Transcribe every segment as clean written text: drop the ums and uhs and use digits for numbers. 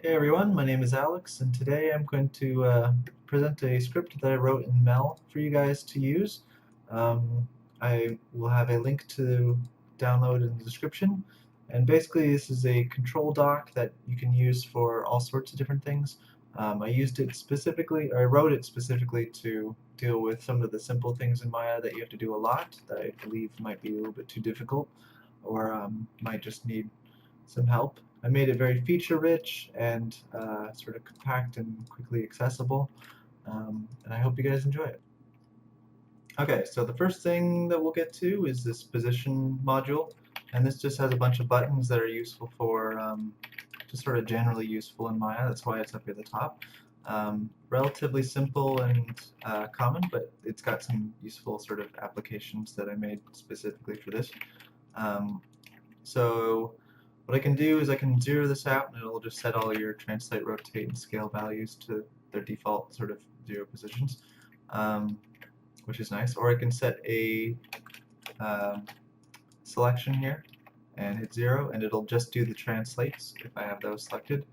Hey everyone, my name is Alex, and today I'm going to present a script that I wrote in Mel for you guys to use. Um, I will have a link to download in the description, and basically this is a control doc that you can use for all sorts of different things. I used it specifically, or I wrote it specifically to deal with some of the simple things in Maya that you have to do a lot that I believe might be a little bit too difficult, or might just need some help. I made it very feature rich and sort of compact and quickly accessible, and I hope you guys enjoy it. Okay, so the first thing that we'll get to is this position module, and this just has a bunch of buttons that are useful for just sort of generally useful in Maya. That's why it's up at the top. Relatively simple and common, but it's got some useful sort of applications that I made specifically for this. Um, so what I can do is I can zero this out and it'll just set all your translate, rotate, and scale values to their default sort of zero positions, um, which is nice. Or I can set a um, selection here and hit 0 and it'll just do the translates if I have those selected,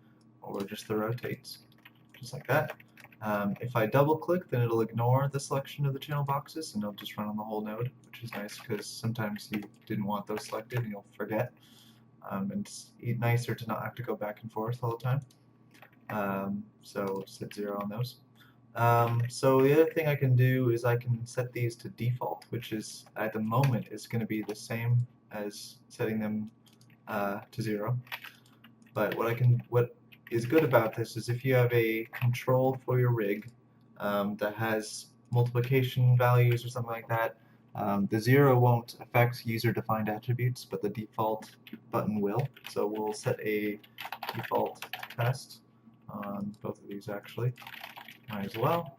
or just the rotates, just like that. If I double click, then it'll ignore the selection of the channel boxes and it'll just run on the whole node, which is nice because sometimes you didn't want those selected and you'll forget. And it's nicer to not have to go back and forth all the time. So set 0 on those. So the other thing I can do is I can set these to default, which is at the moment is going to be the same as setting them to 0. But what is good about this is if you have a control for your rig that has multiplication values or something like that, the 0 won't affect user-defined attributes, but the default button will. So we'll set a default test on both of these actually. Might as well.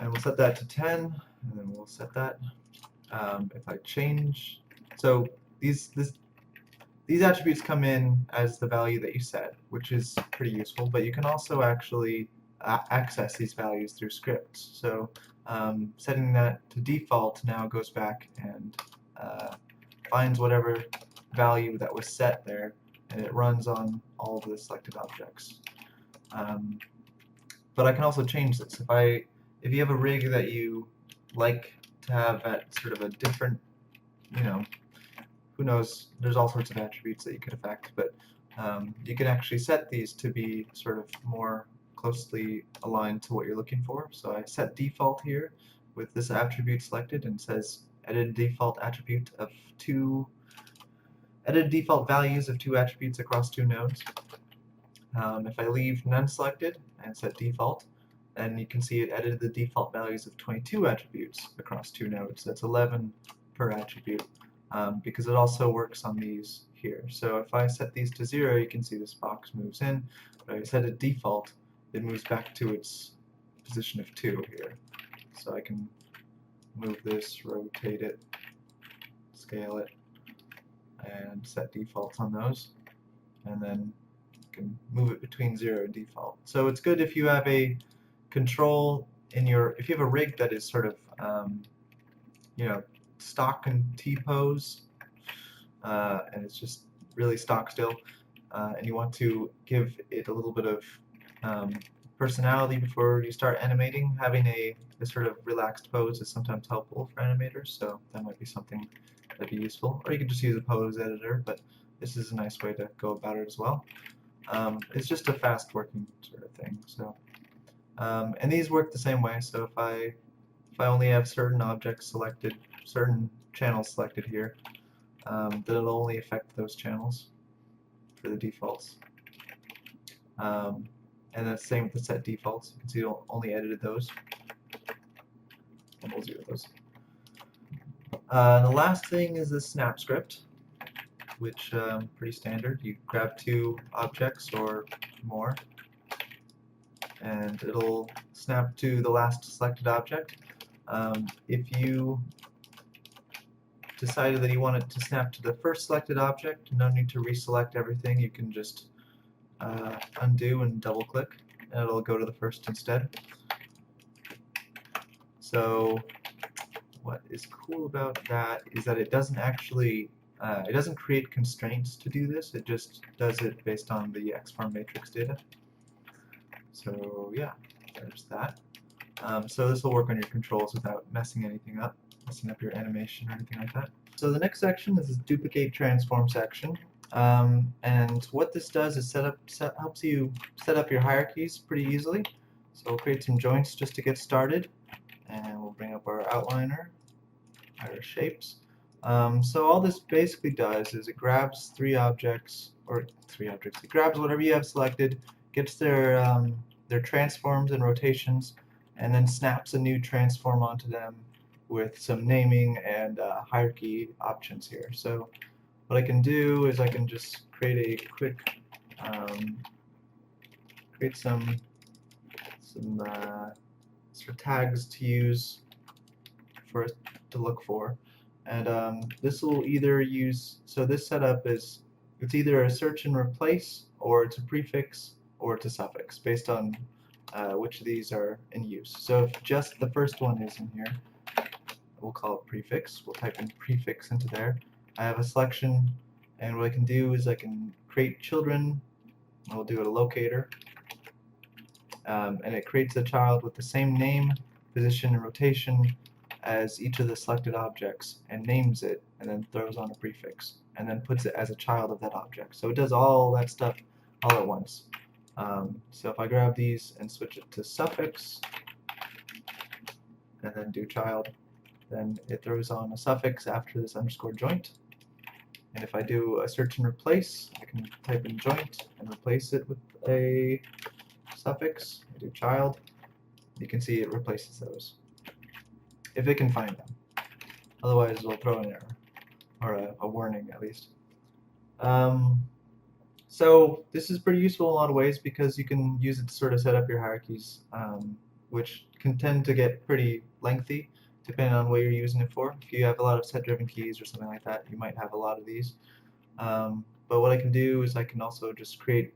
And we'll set that to 10, and then we'll set that. If I change, so these attributes come in as the value that you set, which is pretty useful, but you can also actually access these values through scripts. So setting that to default now goes back and finds whatever value that was set there, and it runs on all of the selected objects. But I can also change this. If you have a rig that you like to have at sort of a different, who knows, there's all sorts of attributes that you could affect, but you can actually set these to be sort of more closely aligned to what you're looking for. So I set default here with this attribute selected and says edit default attribute of edit default values of 2 attributes across 2 nodes. If I leave none selected and set default, then you can see it edited the default values of 22 attributes across 2 nodes. That's 11 per attribute, because it also works on these here. So if I set these to 0, you can see this box moves in. But if I set it default, it moves back to its position of 2 here. So I can move this, rotate it, scale it, and set defaults on those. And then can move it between 0 and default. So it's good if you have a control in if you have a rig that is sort of, stock and T-pose, and it's just really stock still, and you want to give it a little bit of personality before you start animating. Having a sort of relaxed pose is sometimes helpful for animators, so that might be something that'd be useful. Or you could just use a pose editor, but this is a nice way to go about it as well. It's just a fast working sort of thing. So, and these work the same way. So if I only have certain objects selected, certain channels selected here, then it'll only affect those channels for the defaults. And that's the same with the set defaults. You can see it only edited those. And we'll zero those. The last thing is the snap script, which pretty standard. You grab 2 objects or more, and it'll snap to the last selected object. If you decided that you want it to snap to the first selected object, no need to reselect everything. You can just undo and double click, and it'll go to the first instead. So what is cool about that is that it doesn't actually It doesn't create constraints to do this, it just does it based on the XForm matrix data. So yeah, there's that. So this will work on your controls without messing anything up, messing up your animation or anything like that. So the next section is this duplicate transform section. And what this does is helps you set up your hierarchies pretty easily. So we'll create some joints just to get started, and we'll bring up our outliner, our shapes. So all this basically does is it grabs three objects, it grabs whatever you have selected, gets their transforms and rotations, and then snaps a new transform onto them with some naming and hierarchy options here. So what I can do is I can just create a quick, create some sort of tags to use for us to look for. And this will either use, so this setup is, it's either a search and replace, or it's a prefix, or it's a suffix, based on which of these are in use. So if just the first one is in here, we'll call it prefix. We'll type in prefix into there. I have a selection, and what I can do is I can create children. We'll do a locator, and it creates a child with the same name, position, and rotation as each of the selected objects, and names it, and then throws on a prefix, and then puts it as a child of that object. So it does all that stuff all at once. So if I grab these and switch it to suffix, and then do child, then it throws on a suffix after this underscore joint. And if I do a search and replace, I can type in joint and replace it with a suffix. I do child. You can see it replaces those, if it can find them. Otherwise, we'll throw an error, or a warning at least. So this is pretty useful in a lot of ways because you can use it to sort of set up your hierarchies, which can tend to get pretty lengthy depending on what you're using it for. If you have a lot of set-driven keys or something like that, you might have a lot of these. But what I can do is I can also just create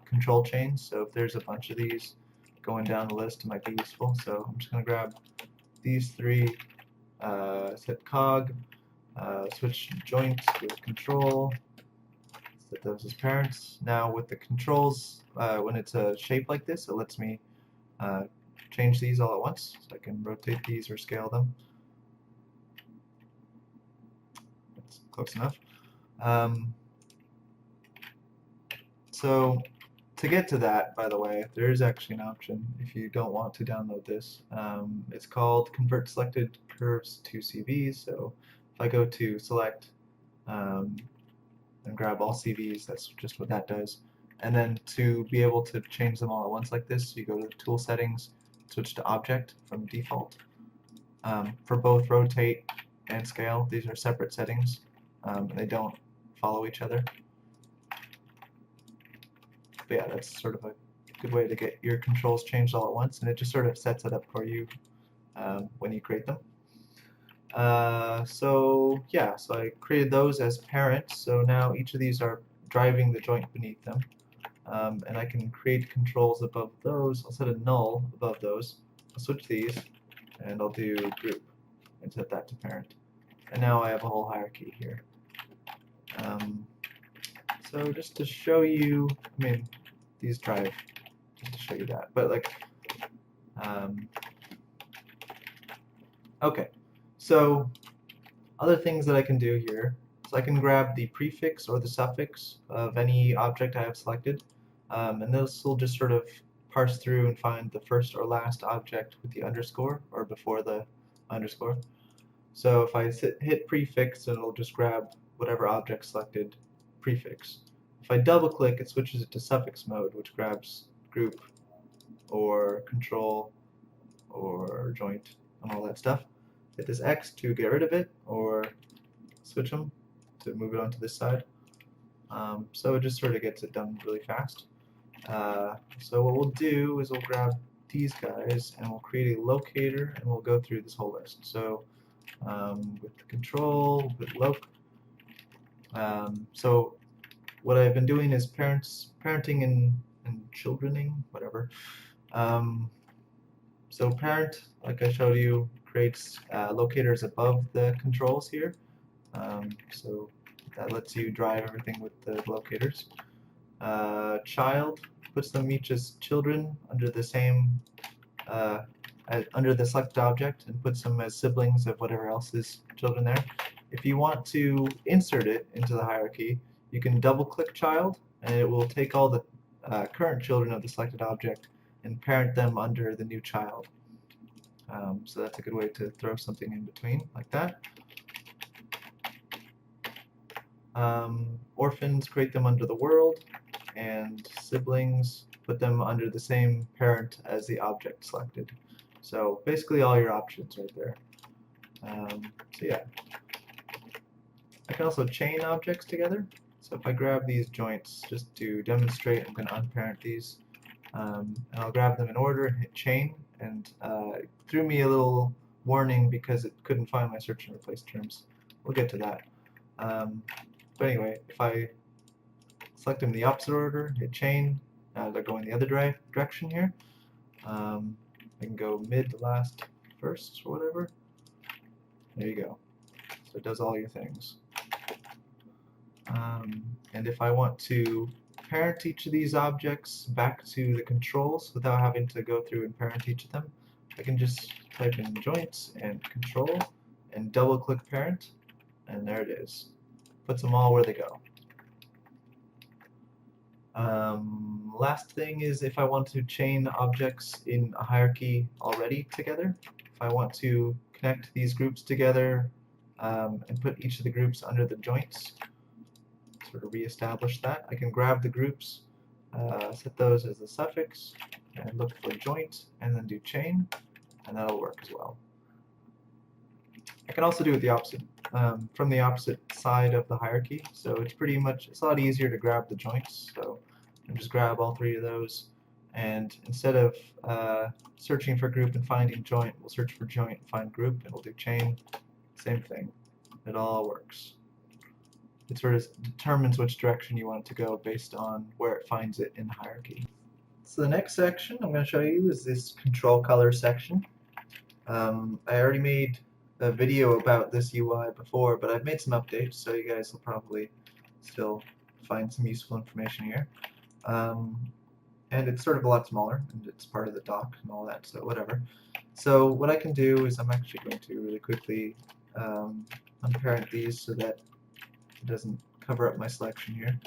control chains. So if there's a bunch of these going down the list, it might be useful. So I'm just going to grab these three, set cog, switch joint with control, set those as parents. Now with the controls, when it's a shape like this, it lets me change these all at once. So I can rotate these or scale them. That's close enough. So to get to that, by the way, there is actually an option if you don't want to download this. It's called Convert Selected Curves to CVs. So if I go to Select and grab all CVs, that's just what that does. And then to be able to change them all at once like this, you go to Tool Settings, switch to Object from default. For both Rotate and Scale, these are separate settings. They don't follow each other. But yeah, that's sort of a good way to get your controls changed all at once, and it just sort of sets it up for you when you create them. So yeah, so I created those as parents, so now each of these are driving the joint beneath them. And I can create controls above those. I'll set a null above those. I'll switch these, and I'll do group and set that to parent. And now I have a whole hierarchy here. So just to show you, I mean, these drive, just to show you that, but like, okay, so other things that I can do here, so I can grab the prefix or the suffix of any object I have selected, and this will just sort of parse through and find the first or last object with the underscore, or before the underscore. So if I hit prefix, it'll just grab whatever object selected prefix. If I double click, it switches it to suffix mode, which grabs group or control or joint and all that stuff. Hit this X to get rid of it, or switch them to move it onto this side. So it just sort of gets it done really fast. So what we'll do is we'll grab these guys and we'll create a locator, and we'll go through this whole list. So with the control, with loc. So what I've been doing is parenting and childrening, whatever. So parent, like I showed you, creates locators above the controls here. So that lets you drive everything with the locators. Child puts them each as children under the same under the selected object and puts them as siblings of whatever else is children there. If you want to insert it into the hierarchy, you can double-click child, and it will take all the current children of the selected object and parent them under the new child. So that's a good way to throw something in between, like that. Orphans, create them under the world, and siblings, put them under the same parent as the object selected. So basically all your options right there. So yeah. I can also chain objects together. So if I grab these joints just to demonstrate, I'm going to unparent these. And I'll grab them in order and hit chain, and it threw me a little warning because it couldn't find my search and replace terms. We'll get to that. But anyway, if I select them in the opposite order, hit chain, they're going the other direction here. I can go mid, last, first, or whatever. There you go. So it does all your things. And if I want to parent each of these objects back to the controls without having to go through and parent each of them, I can just type in joints and control and double-click parent, and there it is. Puts them all where they go. Last thing is if I want to chain objects in a hierarchy already together, if I want to connect these groups together and put each of the groups under the joints, sort of reestablish that, I can grab the groups, set those as a suffix, and look for joint, and then do chain, and that'll work as well. I can also do it the opposite, from the opposite side of the hierarchy, so it's a lot easier to grab the joints, so I just grab all three of those, and instead of searching for group and finding joint, we'll search for joint and find group, and we'll do chain, same thing. It all works. It sort of determines which direction you want it to go based on where it finds it in the hierarchy. So the next section I'm going to show you is this control color section. I already made a video about this UI before, but I've made some updates, so you guys will probably still find some useful information here. And it's sort of a lot smaller, and it's part of the doc and all that, so whatever. So what I can do is I'm actually going to really quickly unparent these so that it doesn't cover up my selection here.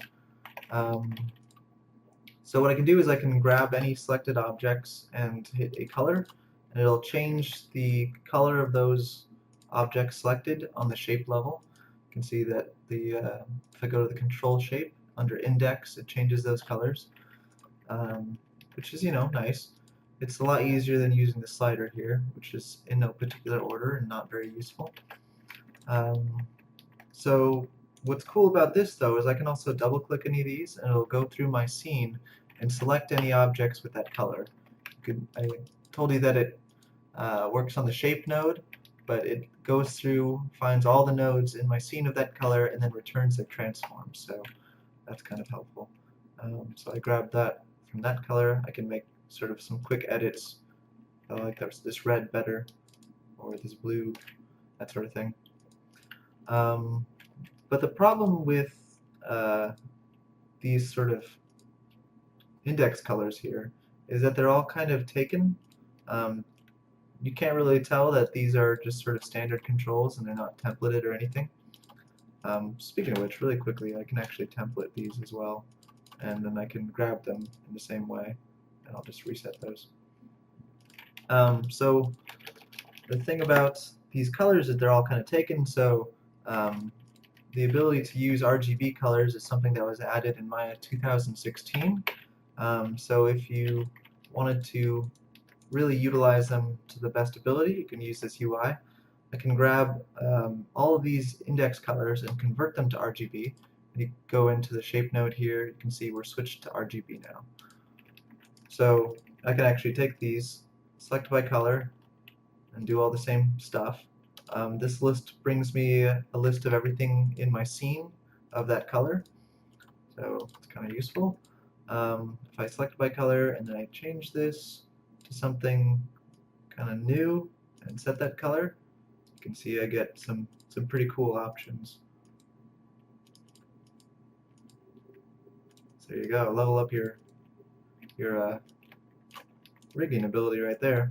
So what I can do is I can grab any selected objects and hit a color, and it'll change the color of those objects selected on the shape level. You can see that if I go to the control shape, under index, it changes those colors, which is, nice. It's a lot easier than using the slider here, which is in no particular order and not very useful. So what's cool about this, though, is I can also double-click any of these, and it'll go through my scene and select any objects with that color. I told you that it works on the shape node, but it goes through, finds all the nodes in my scene of that color, and then returns their transforms. So that's kind of helpful. So I grabbed that from that color. I can make sort of some quick edits. I like this red better, or this blue, that sort of thing. But the problem with these sort of index colors here is that they're all kind of taken. You can't really tell that these are just sort of standard controls and they're not templated or anything. Speaking of which, really quickly, I can actually template these as well, and then I can grab them in the same way, and I'll just reset those. So the thing about these colors is they're all kind of taken, so the ability to use RGB colors is something that was added in Maya 2016. So if you wanted to really utilize them to the best ability, you can use this UI. I can grab all of these index colors and convert them to RGB. And you go into the shape node here, you can see we're switched to RGB now. So I can actually take these, select by color, and do all the same stuff. This list brings me a list of everything in my scene of that color, so it's kind of useful. If I select by color and then I change this to something kind of new and set that color, you can see I get some pretty cool options. There you go. Level up your rigging ability right there.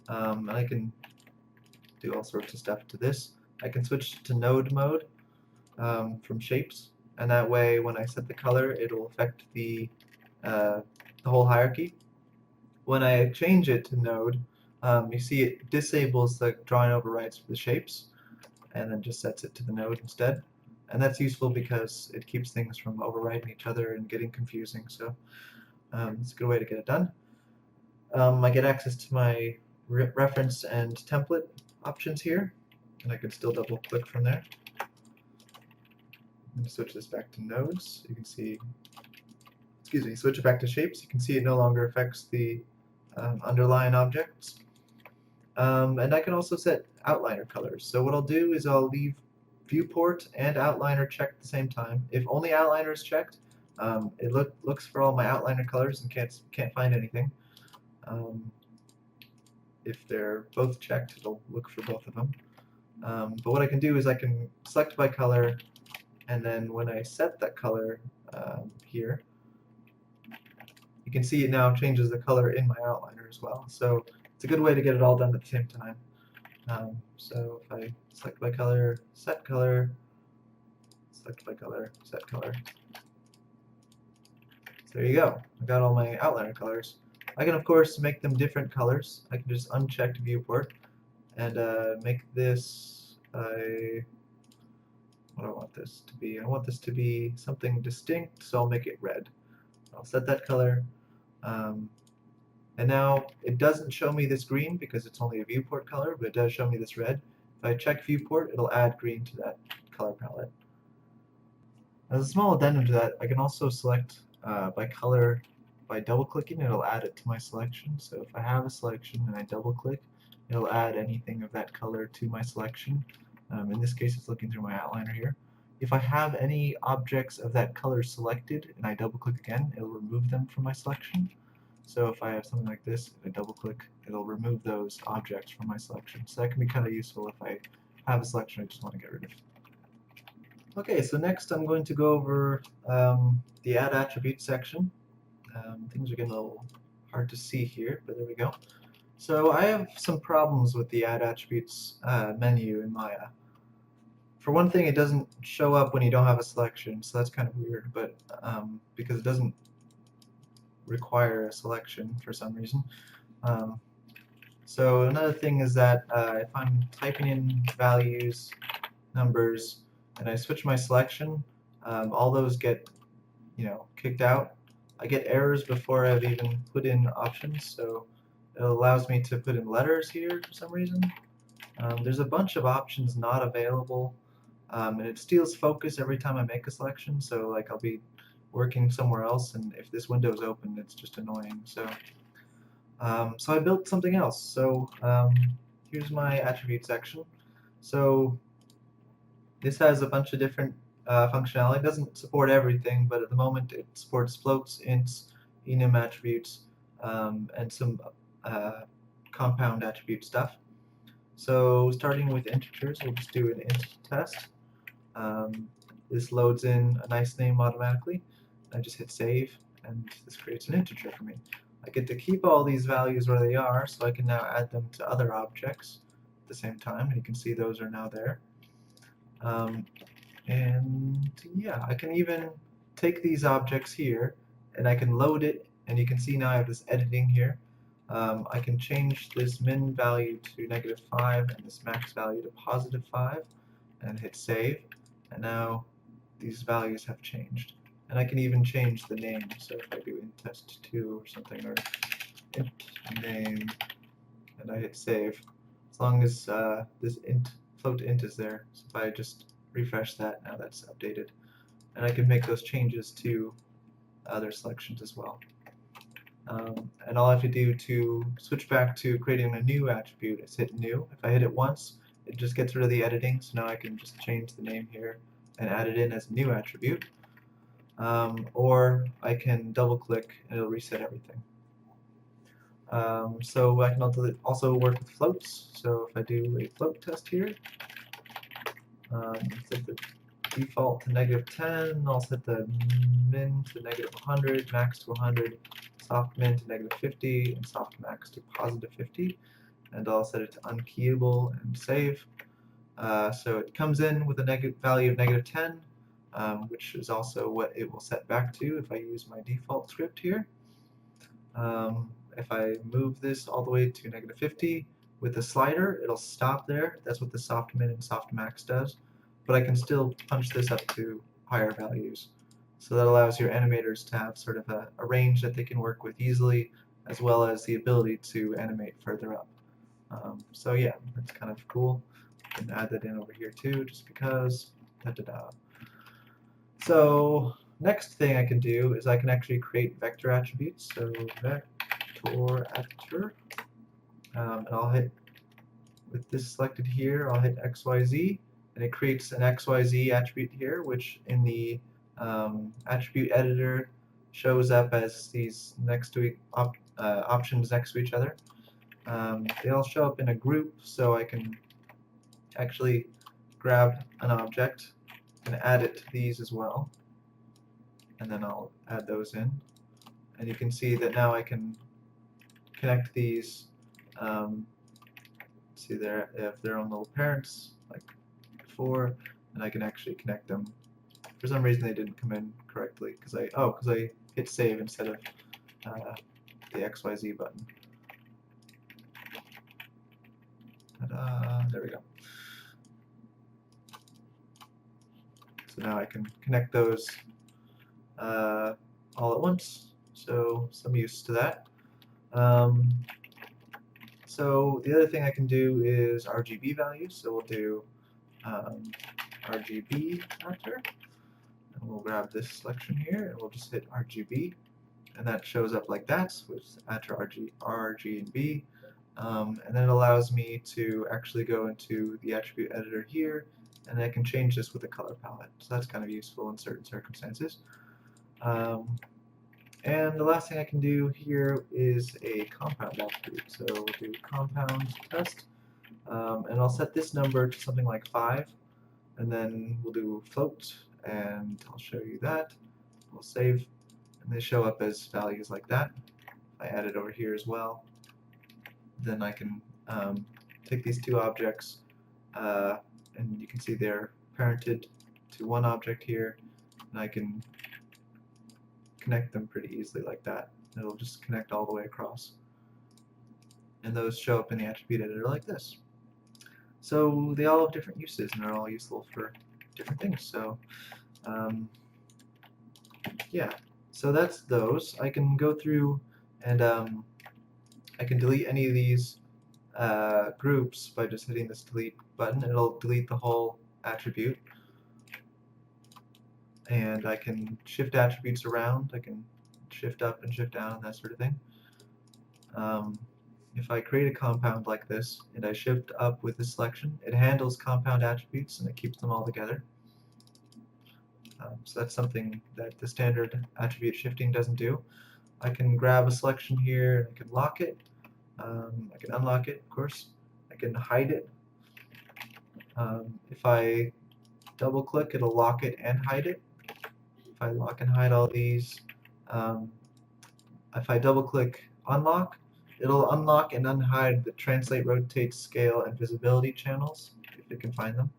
And I can do all sorts of stuff to this. I can switch to node mode from shapes, and that way when I set the color, it'll affect the whole hierarchy. When I change it to node, you see it disables the drawing overrides for the shapes, and then just sets it to the node instead. And that's useful because it keeps things from overriding each other and getting confusing. So it's a good way to get it done. I get access to my reference and template options here, and I can still double click from there. I'm going to switch this back to nodes. You can see, switch it back to shapes. You can see it no longer affects the underlying objects. And I can also set outliner colors. So what I'll do is I'll leave viewport and outliner checked at the same time. If only outliner is checked, it looks for all my outliner colors and can't find anything. If they're both checked, it'll look for both of them. But what I can do is I can select by color, and then when I set that color here, you can see it now changes the color in my outliner as well. So it's a good way to get it all done at the same time. So if I select by color, select by color, set color. So there you go. I got all my outliner colors. I can of course make them different colors. I can just uncheck viewport and make this what do I want this to be? I want this to be something distinct, so I'll make it red. I'll set that color. And now it doesn't show me this green because it's only a viewport color, but it does show me this red. If I check viewport, it'll add green to that color palette. As a small addendum to that, I can also select by color by double clicking. It'll add it to my selection. So if I have a selection and I double click, it'll add anything of that color to my selection. In this case, it's looking through my outliner here. If I have any objects of that color selected and I double click again, it'll remove them from my selection. So if I have something like this, if I double click, it'll remove those objects from my selection. So that can be kind of useful if I have a selection I just want to get rid of. Okay, so next I'm going to go over the add attribute section. Things are getting a little hard to see here, but there we go. So I have some problems with the add attributes menu in Maya. For one thing, it doesn't show up when you don't have a selection, so that's kind of weird, but because it doesn't require a selection for some reason. So another thing is that if I'm typing in values, numbers, and I switch my selection, all those get kicked out. I get errors before I've even put in options, so it allows me to put in letters here for some reason. There's a bunch of options not available, and it steals focus every time I make a selection, so like I'll be working somewhere else, and if this window is open, it's just annoying. So I built something else. So here's my attribute section. So this has a bunch of different functionality. It doesn't support everything, but at the moment it supports floats, ints, enum attributes, and some compound attribute stuff. So starting with integers, we'll just do an int test. This loads in a nice name automatically. I just hit save, and this creates an integer for me. I get to keep all these values where they are, so I can now add them to other objects at the same time, and you can see those are now there. And yeah, I can even take these objects here, and I can load it, and you can see now I have this editing here. I can change this min value to -5 and this max value to +5, and hit save, and now these values have changed. And I can even change the name, so if I do int test2 or something, or int name, and I hit save, as long as this float int is there. So if I just refresh that, now that's updated. And I can make those changes to other selections as well. And all I have to do to switch back to creating a new attribute is hit new. If I hit it once, it just gets rid of the editing, so now I can just change the name here and add it in as a new attribute. Or I can double click and it'll reset everything. So I can also work with floats. So if I do a float test here, default to -10. I'll set the min to -100, max to 100, soft min to -50, and soft max to +50. And I'll set it to unkeyable and save. So it comes in with a value of -10, which is also what it will set back to if I use my default script here. If I move this all the way to -50 with the slider, it'll stop there. That's what the soft min and soft max does. But I can still punch this up to higher values. So that allows your animators to have sort of a range that they can work with easily, as well as the ability to animate further up. So yeah, that's kind of cool. I can add that in over here too, just because. Da-da-da. So next thing I can do is I can actually create vector attributes. So vector actor, and I'll hit, with this selected here, I'll hit XYZ, and it creates an XYZ attribute here, which in the attribute editor shows up as these next to options next to each other. They all show up in a group, so I can actually grab an object and add it to these as well, and then I'll add those in, and you can see that now I can connect these. See there, if they're on little parents like before, and I can actually connect them. For some reason they didn't come in correctly because I hit save instead of the XYZ button. There we go. So now I can connect those all at once, so some use to that. So the other thing I can do is RGB values, so we'll do RGB actor, and we'll grab this selection here, and we'll just hit RGB, and that shows up like that with actor RG and B. And then it allows me to actually go into the attribute editor here, and I can change this with the color palette. So that's kind of useful in certain circumstances. And the last thing I can do here is a compound attribute. So we'll do compound test, and I'll set this number to something like 5, and then we'll do float, and I'll show you that. We'll save, and they show up as values like that. I add it over here as well. Then I can take these two objects, and you can see they're parented to one object here, and I can connect them pretty easily like that. It'll just connect all the way across, and those show up in the attribute editor like this. So they all have different uses, and they're all useful for different things. So yeah, so that's those. I can go through and I can delete any of these groups by just hitting this delete button. It'll delete the whole attribute. And I can shift attributes around. I can shift up and shift down and that sort of thing. If I create a compound like this and I shift up with this selection, it handles compound attributes and it keeps them all together. So that's something that the standard attribute shifting doesn't do. I can grab a selection here and I can lock it. I can unlock it, of course. I can hide it. If I double click, it'll lock it and hide it. If I lock and hide all these, if I double click unlock, it'll unlock and unhide the translate, rotate, scale, and visibility channels if it can find them.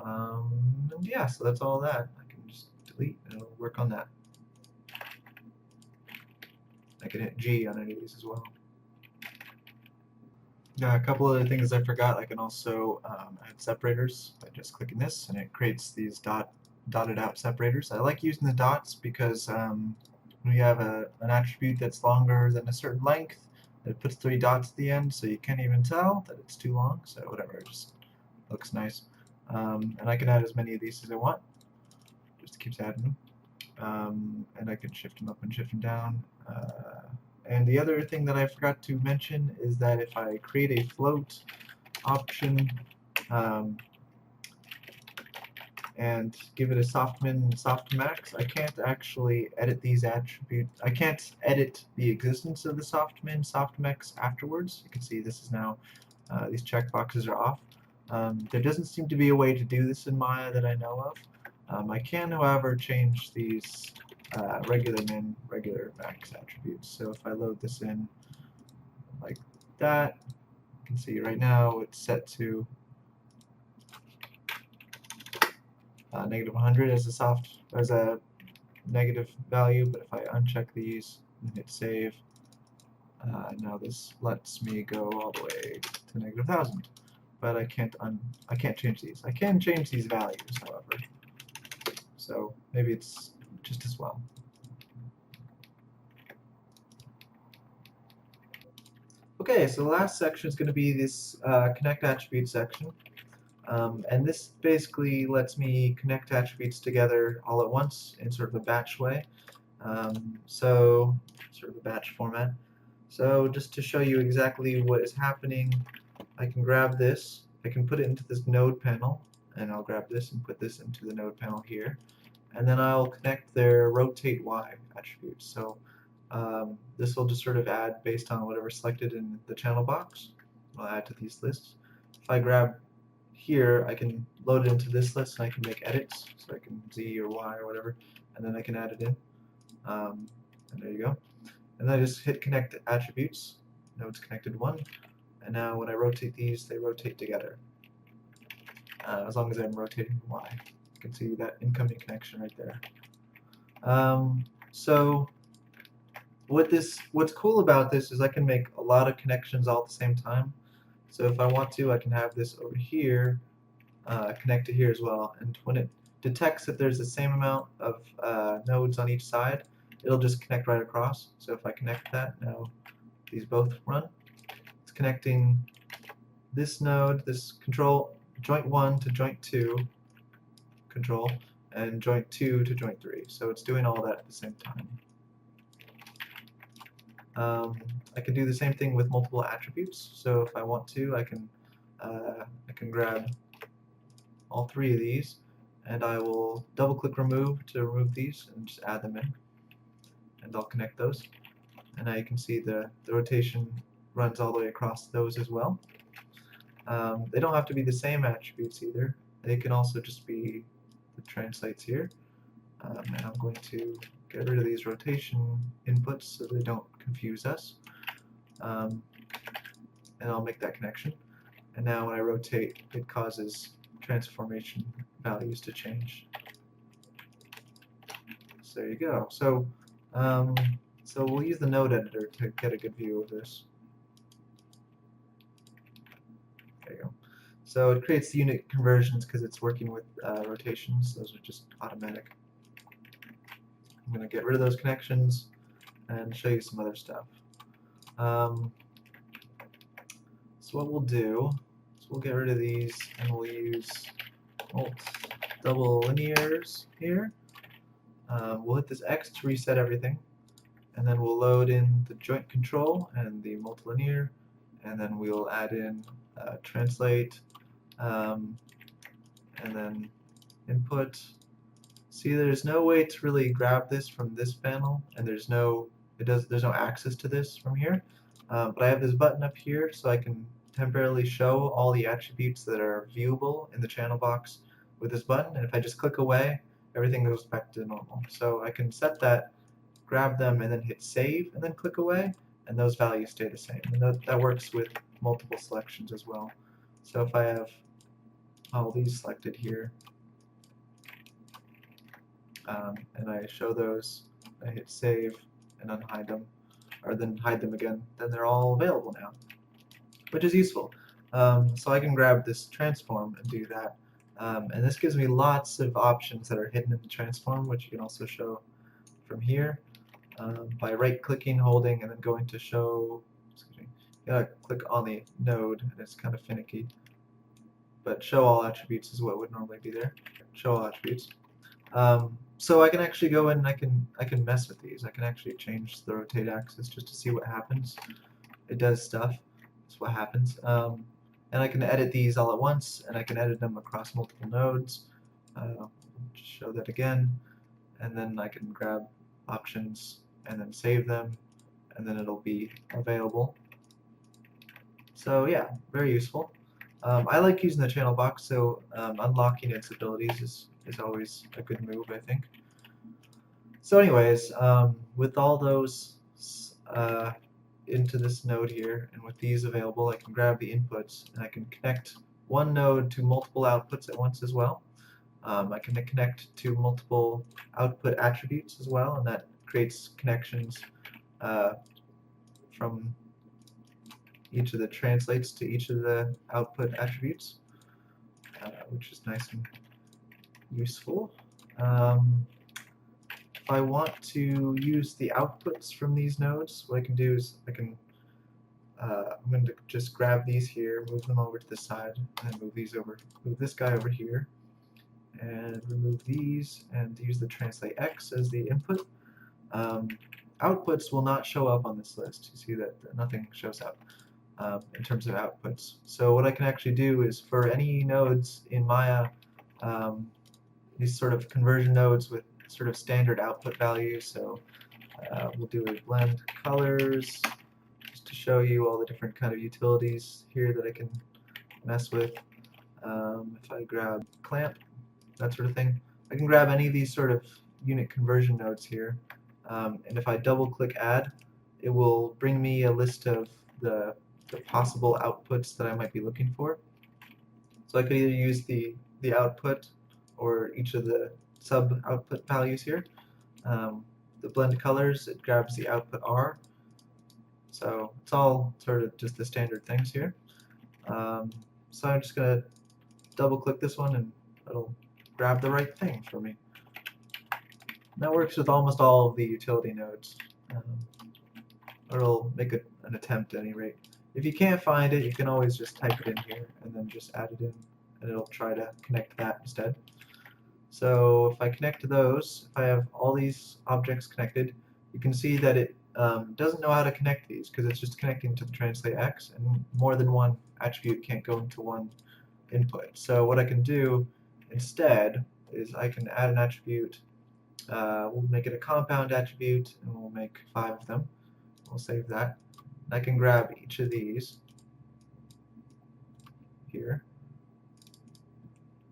And yeah, so that's all that. I can just delete and it'll work on that. I can hit G on any of these as well. Yeah, a couple other things I forgot. I can also add separators by just clicking this, and it creates these dotted out separators. I like using the dots because when you have an attribute that's longer than a certain length, it puts 3 dots at the end, so you can't even tell that it's too long. So whatever, it just looks nice. And I can add as many of these as I want. Just keeps adding them. And I can shift them up and shift them down. And the other thing that I forgot to mention is that if I create a float option and give it a soft min and soft max, I can't actually edit these attributes. I can't edit the existence of the soft min, soft max afterwards. You can see this is now, these checkboxes are off. There doesn't seem to be a way to do this in Maya that I know of. I can, however, change these regular min, regular max attributes. So if I load this in like that, you can see right now it's set to -100 as a negative value. But if I uncheck these and hit save, now this lets me go all the way to -1000. But I can't change these. I can change these values, however. So maybe it's just as well. Okay, so the last section is going to be this connect attributes section. And this basically lets me connect attributes together all at once in sort of a batch way. So sort of a batch format. So just to show you exactly what is happening, I can grab this, I can put it into this node panel, and I'll grab this and put this into the node panel here. And then I'll connect their rotate Y attributes. So this will just sort of add based on whatever's selected in the channel box. I'll add to these lists. If I grab here, I can load it into this list and I can make edits. So I can Z or Y or whatever, and then I can add it in. And there you go. And then I just hit connect attributes. Node's connected 1. And now when I rotate these, they rotate together. As long as I'm rotating Y. You can see that incoming connection right there. So what's cool about this is I can make a lot of connections all at the same time. So if I want to, I can have this over here connect to here as well. And when it detects that there's the same amount of nodes on each side, it'll just connect right across. So if I connect that, now these both run. It's connecting this node, this control, joint 1 to joint 2 control, and joint 2 to joint 3. So it's doing all that at the same time. I can do the same thing with multiple attributes. So if I want to, I can grab all 3 of these, and I will double-click remove to remove these and just add them in. And I'll connect those. And now you can see the rotation runs all the way across those as well. They don't have to be the same attributes either. They can also just be the translates here. And I'm going to get rid of these rotation inputs so they don't confuse us. And I'll make that connection. And now when I rotate, it causes transformation values to change. So there you go. So we'll use the node editor to get a good view of this. There you go. So it creates the unit conversions because it's working with rotations. Those are just automatic. I'm going to get rid of those connections and show you some other stuff. So what we'll do is we'll get rid of these and we'll use double linears here. We'll hit this X to reset everything, and then we'll load in the joint control and the multilinear, and then we'll add in translate, and then input. See, there's no way to really grab this from this panel, and there's no access to this from here. But I have this button up here, so I can temporarily show all the attributes that are viewable in the channel box with this button. And if I just click away, everything goes back to normal. So I can set that, grab them, and then hit save, and then click away, and those values stay the same. And that works with multiple selections as well. So if I have all these selected here, and I show those, I hit save, and unhide them, or then hide them again, then they're all available now, which is useful. So I can grab this transform and do that. And this gives me lots of options that are hidden in the transform, which you can also show from here by right-clicking, holding, and then going to show. Excuse me. You gotta click on the node, and it's kind of finicky. But show all attributes is what would normally be there. Show all attributes. So I can actually go in and I can mess with these. I can actually change the rotate axis just to see what happens. It does stuff. That's what happens. And I can edit these all at once, and I can edit them across multiple nodes. Just show that again, and then I can grab options and then save them, and then it'll be available. So yeah, very useful. I like using the channel box, so unlocking its abilities is always a good move, I think. So anyways, with all those into this node here, and with these available, I can grab the inputs, and I can connect one node to multiple outputs at once as well. I can connect to multiple output attributes as well, and that creates connections from each of the translates to each of the output attributes, which is nice and useful. If I want to use the outputs from these nodes, what I can do is I'm going to just grab these here, move them over to the side, and move this guy over here, and remove these, and use the translate X as the input. Outputs will not show up on this list. You see that nothing shows up in terms of outputs. So what I can actually do is for any nodes in Maya, these sort of conversion nodes with sort of standard output values, so we'll do a blend colors just to show you all the different kind of utilities here that I can mess with. If I grab clamp, that sort of thing, I can grab any of these sort of unit conversion nodes here, and if I double click add, it will bring me a list of the possible outputs that I might be looking for. So I could either use the output or each of the sub output values here. The blend colors, it grabs the output R. So it's all sort of just the standard things here. So I'm just going to double click this one and it'll grab the right thing for me. And that works with almost all of the utility nodes. Or it'll make an attempt at any rate. If you can't find it, you can always just type it in here and then just add it in, and it'll try to connect that instead. So if I connect to those, if I have all these objects connected, you can see that it doesn't know how to connect these because it's just connecting to the translate X, and more than one attribute can't go into one input. So what I can do instead is I can add an attribute. We'll make it a compound attribute, and we'll make 5 of them. We'll save that. I can grab each of these here,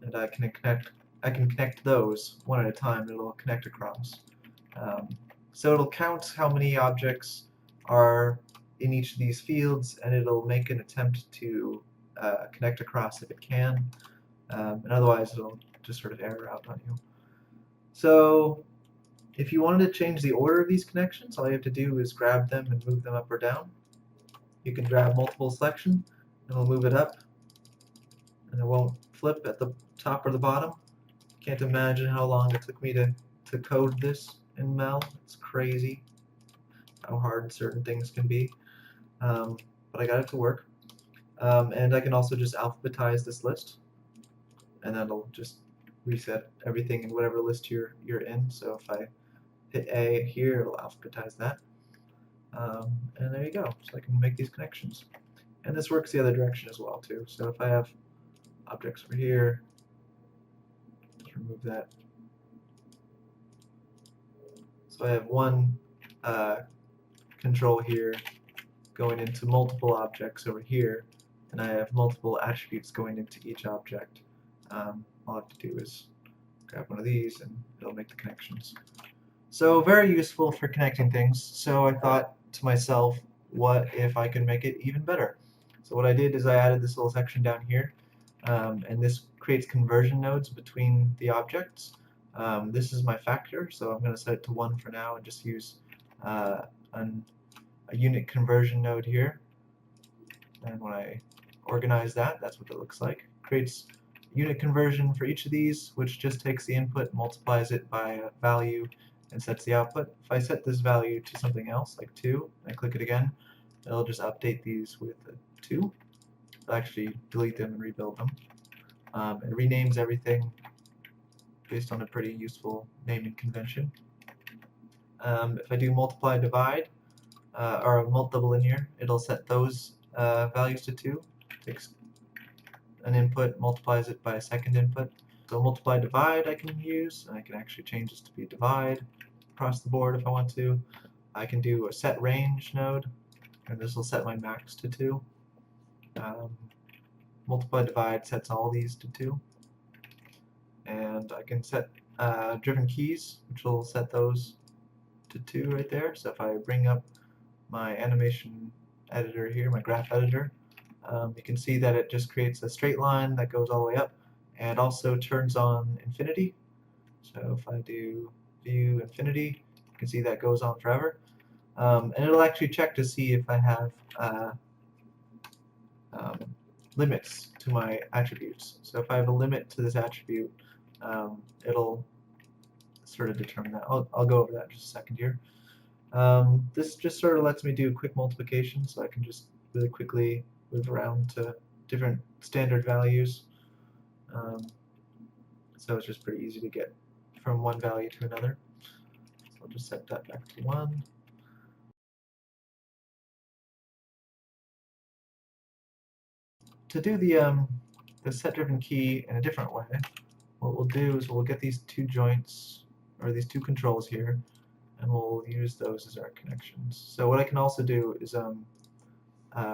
and I can connect those one at a time, and it'll connect across. So it'll count how many objects are in each of these fields, and it'll make an attempt to connect across if it can, and otherwise it'll just sort of error out on you. So if you wanted to change the order of these connections, all you have to do is grab them and move them up or down. You can grab multiple selection, and it'll move it up, and it won't flip at the top or the bottom. Can't imagine how long it took me to code this in Mel. It's crazy how hard certain things can be, but I got it to work. And I can also just alphabetize this list, and that'll just reset everything in whatever list you're in. So if I hit A here, it'll alphabetize that. And there you go. So I can make these connections. And this works the other direction as well too. So if I have objects over here, just remove that. So I have one control here going into multiple objects over here, and I have multiple attributes going into each object. All I have to do is grab one of these and it'll make the connections. So very useful for connecting things. So I thought to myself, what if I could make it even better? So what I did is I added this little section down here, and this creates conversion nodes between the objects. This is my factor, so I'm going to set it to 1 for now and just use a unit conversion node here. And when I organize that, that's what it looks like. It creates unit conversion for each of these, which just takes the input, multiplies it by a value, and sets the output. If I set this value to something else, like 2, and I click it again, it'll just update these with a 2. It'll actually delete them and rebuild them. It renames everything based on a pretty useful naming convention. If I do multiply divide, or double linear, it'll set those values to 2. Takes an input, multiplies it by a second input. So multiply divide I can use, and I can actually change this to be divide across the board if I want to. I can do a set range node, and this will set my max to 2. multiply divide sets all these to 2. And I can set driven keys, which will set those to 2 right there. So if I bring up my animation editor here, my graph editor, you can see that it just creates a straight line that goes all the way up and also turns on infinity. So if I do view infinity, you can see that goes on forever. And it'll actually check to see if I have limits to my attributes. So if I have a limit to this attribute, it'll sort of determine that. I'll go over that in just a second here. This just sort of lets me do quick multiplication, so I can just really quickly move around to different standard values. So it's just pretty easy to get from one value to another. So I'll just set that back to 1. To do the set-driven key in a different way, what we'll do is we'll get these two joints, or these two controls here, and we'll use those as our connections. So what I can also do is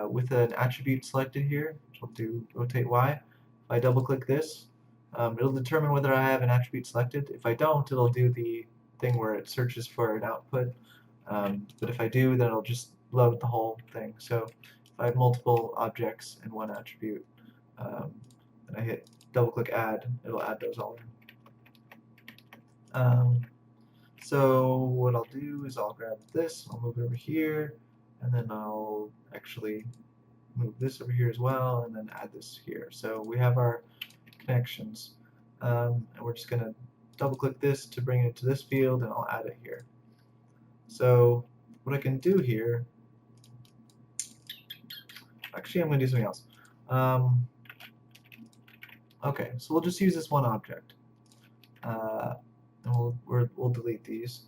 with an attribute selected here, which I'll do rotate Y, if I double-click this, it'll determine whether I have an attribute selected. If I don't, it'll do the thing where it searches for an output. But if I do, then it'll just load the whole thing. So if I have multiple objects in one attribute, and I hit double-click Add, it'll add those all in. So what I'll do is I'll grab this, I'll move it over here, and then I'll actually move this over here as well, and then add this here. So we have our connections, and we're just going to double-click this to bring it to this field, and I'll add it here. So what I can do here, actually I'm going to do something else. Okay, so we'll just use this one object, and we'll delete these.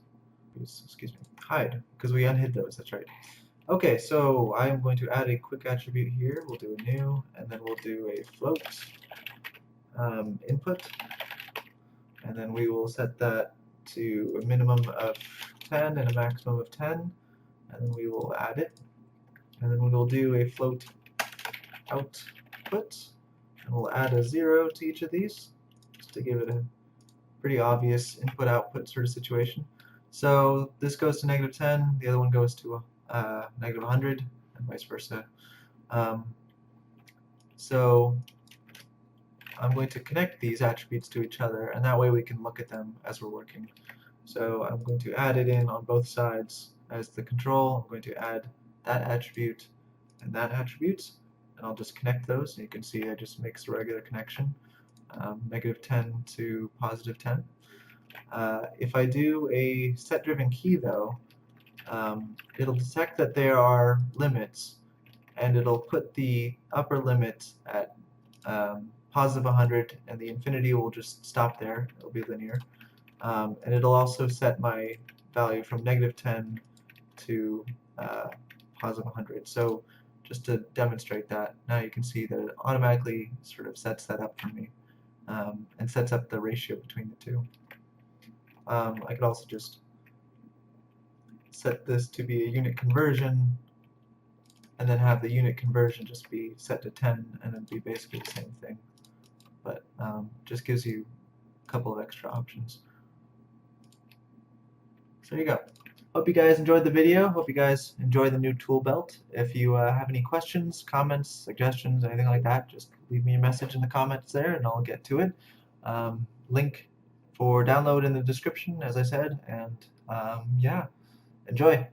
Excuse me, hide, because we unhid those. That's right. Okay, so I'm going to add a quick attribute here. We'll do a new, and then we'll do a float input, and then we will set that to a minimum of 10 and a maximum of 10, and then we will add it, and then we will do a float output, and we'll add a 0 to each of these just to give it a pretty obvious input-output sort of situation. So this goes to -10, the other one goes to -100, and vice versa. So I'm going to connect these attributes to each other, and that way we can look at them as we're working. So I'm going to add it in on both sides as the control. I'm going to add that attribute and that attribute, and I'll just connect those, and you can see it just makes a regular connection, -10 to +10. If I do a set-driven key, though, it'll detect that there are limits, and it'll put the upper limit at +100, and the infinity will just stop there. It'll be linear. And it'll also set my value from -10 to +100. So just to demonstrate that, now you can see that it automatically sort of sets that up for me, and sets up the ratio between the two. I could also just set this to be a unit conversion, and then have the unit conversion just be set to 10, and then be basically the same thing. But just gives you a couple of extra options. So there you go. Hope you guys enjoyed the video. Hope you guys enjoy the new tool belt. If you have any questions, comments, suggestions, anything like that, just leave me a message in the comments there, and I'll get to it. Link for download in the description, as I said, and yeah, enjoy.